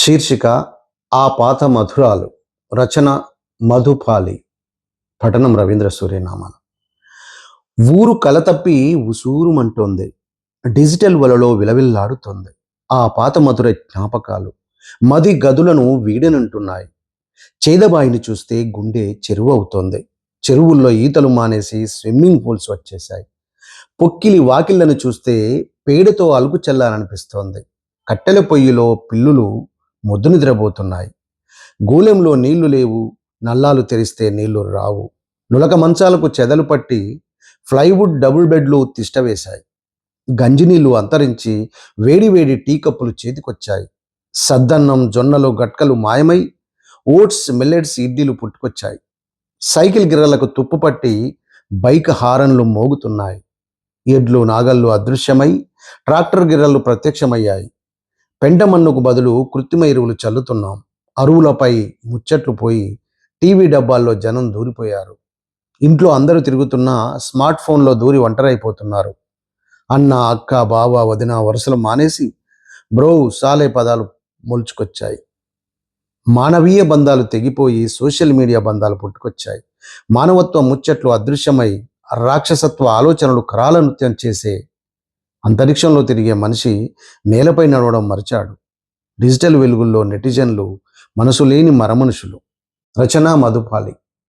శీర్షిక ఆ పాత మధురాలు. రచన మధుపాలి. పఠనం రవీంద్ర సూర్యనామన్. ఊరు కలతప్పి ఉసూరుమంటోంది. డిజిటల్ వలలో విలవిల్లాడుతోంది. ఆ పాత మధుర జ్ఞాపకాలు మది గదులను వీడనంటున్నాయి. చేదబాయిని చూస్తే గుండె చెరువు అవుతోంది. చెరువుల్లో ఈతలు మానేసి స్విమ్మింగ్ పూల్స్ వచ్చేశాయి. పొక్కిలి వాకిళ్లను చూస్తే పేడతో అలుకు చల్లాలనిపిస్తోంది. కట్టెల పొయ్యిలో పిల్లులు మొద్దు నిద్రపోతున్నాయి. గూలెంలో నీళ్లు లేవు. నల్లాలు తెరిస్తే నీళ్లు రావు. నులక మంచాలకు చెదలు పట్టి ఫ్లైవుడ్ డబుల్ బెడ్లు తిష్టవేశాయి. గంజినీళ్లు అంతరించి వేడివేడి టీ కప్పులు చేతికొచ్చాయి. సద్దన్నం, జొన్నలు, గట్కలు మాయమై ఓట్స్, మిల్లెట్స్, ఇడ్లీలు పుట్టుకొచ్చాయి. సైకిల్ గిర్రలకు తుప్పు పట్టి బైక్ హారన్లు మోగుతున్నాయి. ఎడ్లు, నాగళ్ళు అదృశ్యమై ట్రాక్టర్ గిర్రలు ప్రత్యక్షమయ్యాయి. పెంటమన్నుకు బదులు కృత్రిమ ఎరువులు చల్లుతున్నాం. అరువులపై ముచ్చట్లు పోయి టీవీ డబ్బాల్లో జనం దూరిపోయారు. ఇంట్లో అందరూ తిరుగుతున్నా స్మార్ట్ ఫోన్లో దూరి ఒంటరైపోతున్నారు. అన్న, అక్క, బావ, వదిన వరుసలు మానేసి బ్రో, సాలే పదాలు మొలుచుకొచ్చాయి. మానవీయ బంధాలు తెగిపోయి సోషల్ మీడియా బంధాలు పుట్టుకొచ్చాయి. మానవత్వ ముచ్చట్లు అదృశ్యమై రాక్షసత్వ ఆలోచనలు కరాల నృత్యం చేసే అంతరిక్షంలో తిరిగే మనిషి నేలపై నడవడం మరిచాడు. డిజిటల్ వెలుగుల్లో నెటిజన్లు మనసు లేని మరమనుషులు. రచన మధుపాలి.